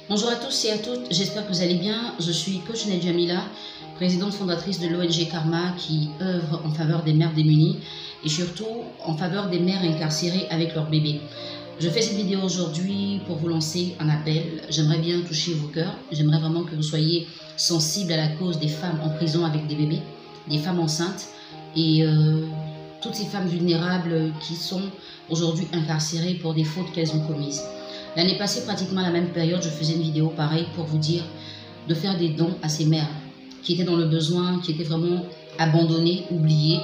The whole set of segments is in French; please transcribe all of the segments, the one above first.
Bonjour à tous et à toutes, j'espère que vous allez bien. Je suis coach Nedjamila, présidente fondatrice de l'ONG Karma qui œuvre en faveur des mères démunies et surtout en faveur des mères incarcérées avec leurs bébés. Je fais cette vidéo aujourd'hui pour vous lancer un appel. J'aimerais bien toucher vos cœurs. J'aimerais vraiment que vous soyez sensibles à la cause des femmes en prison avec des bébés, des femmes enceintes et toutes ces femmes vulnérables qui sont aujourd'hui incarcérées pour des fautes qu'elles ont commises. L'année passée, pratiquement à la même période, je faisais une vidéo pareille pour vous dire de faire des dons à ces mères qui étaient dans le besoin, qui étaient vraiment abandonnées, oubliées.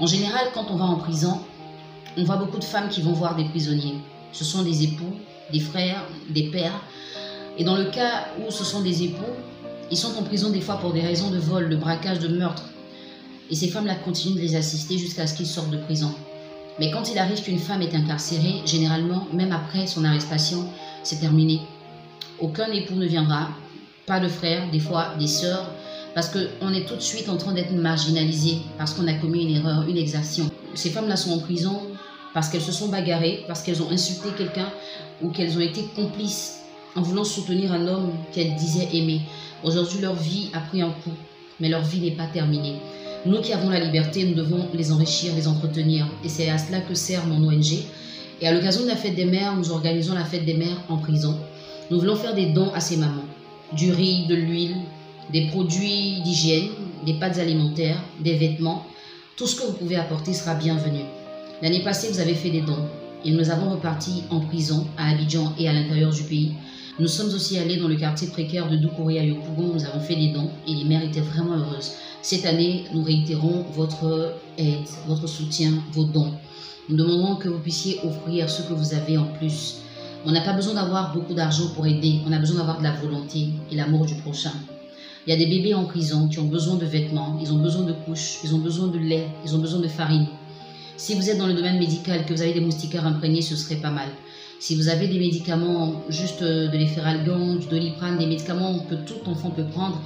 En général, quand on va en prison, on voit beaucoup de femmes qui vont voir des prisonniers. Ce sont des époux, des frères, des pères. Et dans le cas où ce sont des époux, ils sont en prison des fois pour des raisons de vol, de braquage, de meurtre. Et ces femmes-là continuent de les assister jusqu'à ce qu'ils sortent de prison. Mais quand il arrive qu'une femme est incarcérée, généralement, même après son arrestation, c'est terminé. Aucun époux ne viendra, pas de frères, des fois des sœurs, parce qu'on est tout de suite en train d'être marginalisé, parce qu'on a commis une erreur, une exaction. Ces femmes-là sont en prison parce qu'elles se sont bagarrées, parce qu'elles ont insulté quelqu'un ou qu'elles ont été complices en voulant soutenir un homme qu'elles disaient aimer. Aujourd'hui, leur vie a pris un coup, mais leur vie n'est pas terminée. Nous qui avons la liberté, nous devons les enrichir, les entretenir. Et c'est à cela que sert mon ONG. Et à l'occasion de la fête des mères, nous organisons la fête des mères en prison. Nous voulons faire des dons à ces mamans. Du riz, de l'huile, des produits d'hygiène, des pâtes alimentaires, des vêtements. Tout ce que vous pouvez apporter sera bienvenu. L'année passée, vous avez fait des dons. Et nous avons reparti en prison à Abidjan et à l'intérieur du pays. Nous sommes aussi allés dans le quartier précaire de Doucouré à Yopougon. Nous avons fait des dons et les mères étaient vraiment heureuses. Cette année, nous réitérons votre aide, votre soutien, vos dons. Nous demandons que vous puissiez offrir ce que vous avez en plus. On n'a pas besoin d'avoir beaucoup d'argent pour aider. On a besoin d'avoir de la volonté et l'amour du prochain. Il y a des bébés en prison qui ont besoin de vêtements, ils ont besoin de couches, ils ont besoin de lait, ils ont besoin de farine. Si vous êtes dans le domaine médical, que vous avez des moustiquaires imprégnés, ce serait pas mal. Si vous avez des médicaments, juste de l'efferalgan, du doliprane, des médicaments que tout enfant peut prendre,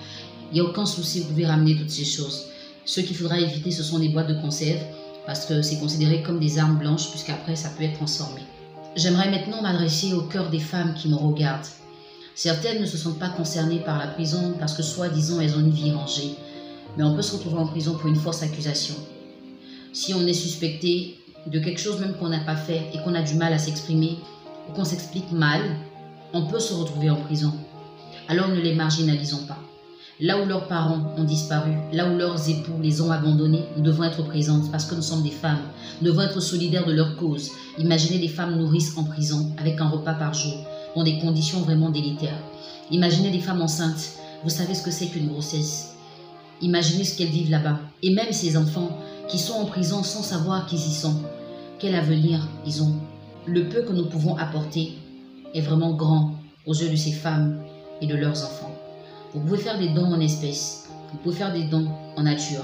il n'y a aucun souci, vous pouvez ramener toutes ces choses. Ce qu'il faudra éviter, ce sont les boîtes de conserve, parce que c'est considéré comme des armes blanches, puisqu'après, ça peut être transformé. J'aimerais maintenant m'adresser au cœur des femmes qui me regardent. Certaines ne se sentent pas concernées par la prison, parce que soi-disant, elles ont une vie rangée. Mais on peut se retrouver en prison pour une fausse accusation. Si on est suspecté de quelque chose même qu'on n'a pas fait et qu'on a du mal à s'exprimer, ou qu'on s'explique mal, on peut se retrouver en prison. Alors ne les marginalisons pas. Là où leurs parents ont disparu, là où leurs époux les ont abandonnés, nous devons être présentes parce que nous sommes des femmes. Nous devons être solidaires de leur cause. Imaginez des femmes nourrices en prison avec un repas par jour, dans des conditions vraiment délétères. Imaginez des femmes enceintes. Vous savez ce que c'est qu'une grossesse. Imaginez ce qu'elles vivent là-bas. Et même ces enfants qui sont en prison sans savoir qu'ils y sont. Quel avenir ils ont. Le peu que nous pouvons apporter est vraiment grand aux yeux de ces femmes et de leurs enfants. Vous pouvez faire des dons en espèces, vous pouvez faire des dons en nature,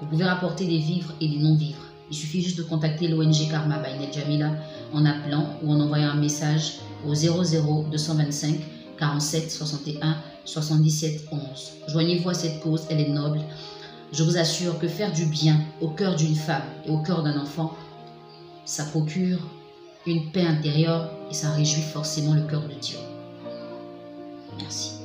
vous pouvez rapporter des vivres et des non-vivres. Il suffit juste de contacter l'ONG Karma by Nedjamila en appelant ou en envoyant un message au 00 225 47 61 77 11. Joignez-vous à cette cause, elle est noble. Je vous assure que faire du bien au cœur d'une femme et au cœur d'un enfant, ça procure une paix intérieure et ça réjouit forcément le cœur de Dieu. Merci.